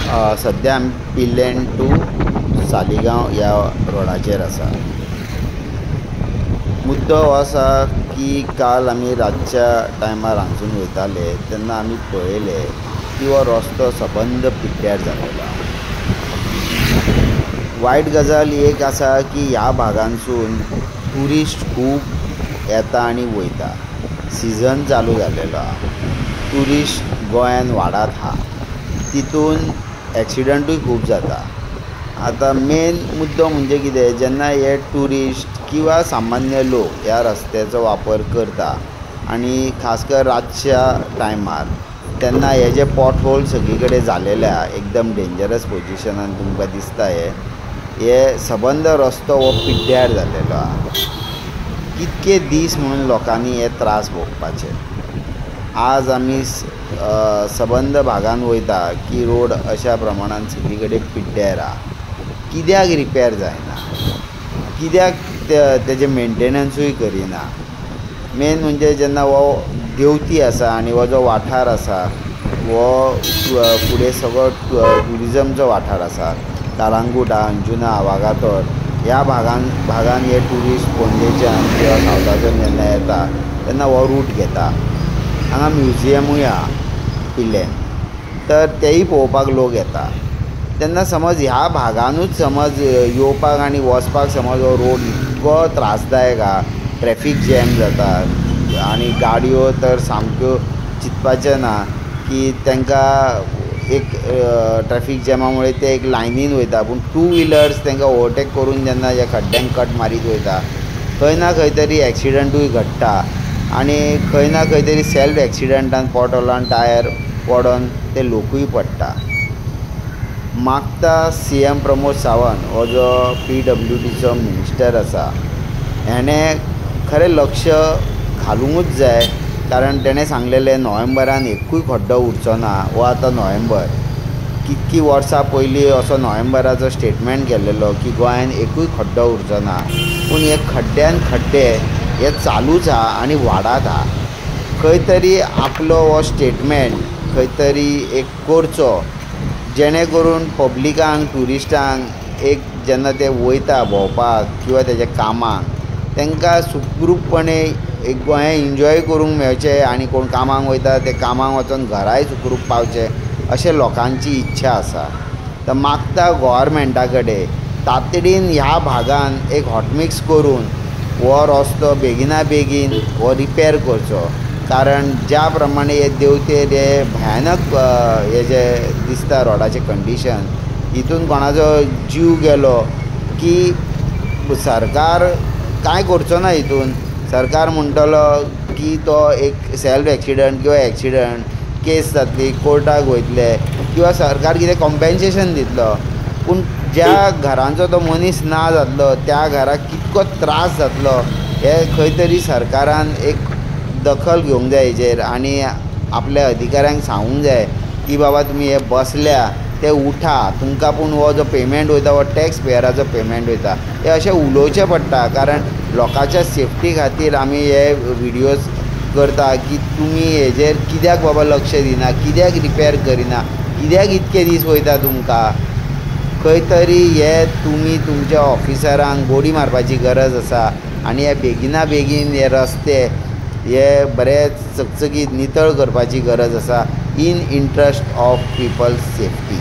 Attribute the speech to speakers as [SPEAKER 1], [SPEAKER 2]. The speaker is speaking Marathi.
[SPEAKER 1] सध्या आमी पिल्लेन टू सालिगांव ह्या रोडाचेर आसा। मुद्दो हो आसा की काल आमी रातच्या टायमार हांगसून वयताले तेन्ना आमी पळयलें की हो रस्तो सबंद पिड्ड्यार जाल्लो। वायट गजाल ही एक आसा की ह्या भागांसून ट्युरिस्ट खूब येता आनी वयता। सिजन चालू जाल्लो आहा, ट्युरिस्ट गोंयान वाडत आहा, तितून एक्सिडंटूय खूब जाता। आतां मेन मुद्दो म्हणजे कितें, जेन्ना हे ट्युरिस्ट किंवा सामान्य लोक ह्या रस्त्याचो वापर करता आनी खास कर रातच्या टायमार, तेन्ना हे जे पॉट होल सगळी कडेन जालेले आहा, एकदम डेंजरस पोजिशनान तुमकां दिसता हे सबंद रस्तो हो पिड्ड्यार जाल्लो आहा। कितके दीस म्हणून लोकांनी हे त्रास भोगपाचे। आज आमी सबंद भागान वयता की रोड अशा प्रमाणान सगळी कडेन पिड्ड्यार आहा। कित्याक रिपेर जायना, कित्याक तेजें मेंटेनन्सूय करिना। मेन म्हणजे जेन्ना हो देंवती आसा आनी हो जो वाठार आसा हो फुडें सगळो ट्युरिजमचो वाठार आसा। कालांगूट आहा, अंजुना, वागातोर ह्या भागान हे ट्युरिस्ट पणजेच्यान किंवा सावथाच्यान जेन्ना येता तेन्ना हो रूट घेता। हांगा म्युजियमूय आहा पिल्लेन, तर तेय पळोवपाक लोक येता। तेन्ना समज ह्या भागानूच समज येवपाक आनी वचपाक समज हो रोड इतको त्रासदायक आहा, ट्रॅफीक जॅम जाता आनी गाडयो तर सामक्यो चिंतपाचें ना की तांकां एक ट्रॅफीक जॅमा मुळे ते एक लायनीन वयता, पूण टू व्हिलर्स तांकां ओवरटेक करून जेन्ना ह्या खड्ड्यांक कट मारीत वयता, खंय ना खंय तरी एक्सिडंटूय घडटा आनी खंय ना खंय तरी सेल्फ एक्सिडंटान पॉट होलान टायर पडोन ते लोकूय पडटा। मागता CM प्रमोद सावंत हो जो PWDचो मिनिस्टर आसा, हेणें खरें लक्ष घालूंकूच जाय, कारण तेणें सांगलेलें नोव्हेंबरान एकूय खड्डो उरचो ना। हो आतां नोव्हेंबर, कितकी वर्सां पयलीं असो नोव्हेंबराचो स्टेटमेंट केल्लो की गोंयान एकूय खड्डो उरचो ना, पूण हे खड्ड्यान खड्डे हे चालूच आहा आनी वाडत आहा। खंय तरी आपलो हो स्टेटमेंट खंय तरी एक करचो, जेणे करून पब्लिकांक ट्युरिस्टांक एक जेन्ना ते वयता भोंवपाक किंवा तेज्या कामाक, तांकां सुखरूपपणे एक गोंय एन्जॉय करूंक मेळचें आनी कोण कामाक वयता ते कामाक वचोन घराय सुखरूप पावचे अशें लोकांची इच्छा आसा। तर मागता गोवोरमेंटा कडेन तातडीन ह्या भागान एक हॉटमिक्स करून हो रस्तो बेगिना बेगीन हो रिपेर करचो, कारण ज्या प्रमाणे हे देंवतेर हे भयानक हे जे दिसता रोडाचें कंडिशन, हितून कोणाचो जीव गेलो की सरकार कांय करचो ना। हितून सरकार म्हणटलो की तो एक सेल्फ एक्सिडंट किंवा एक्सिडंट केस जातली, कोर्टाक वयतले किंवा सरकार कितें कॉम्पेन्सेशन दितलो, पूण ज्या घरांचो तो मनीस ना जातलो त्या घराक कितको त्रास जातलो हे खंय तरी सरकारान एक दखल घेवंक जाय हेजेर आनी आपल्या अधिकाऱ्यांक सांगूंक जाय की बाबा तुमी हे बसल्या ते उठा, तुमकां पूण हो जो पेमेंट वयता हो टॅक्स पेयराचो पेमेंट वयता, हे अशें उलोवचें पडटा। कारण लोकांच्या सेफ्टी खातीर आमी हे विडियोज करता की तुमी हेजेर कित्याक बाबा लक्ष दिना, कित्याक रिपेर करिना, कित्याक इतके दीस वयता तुमकां। खंय तरी हे तुमी तुमच्या ऑफिसरांक गोडी मारपाची गरज आसा आनी हे बेगिना बेगीन हे रस्ते हे बरें चकचकीत नितळ करपाची गरज आसा in interest of peoples safety.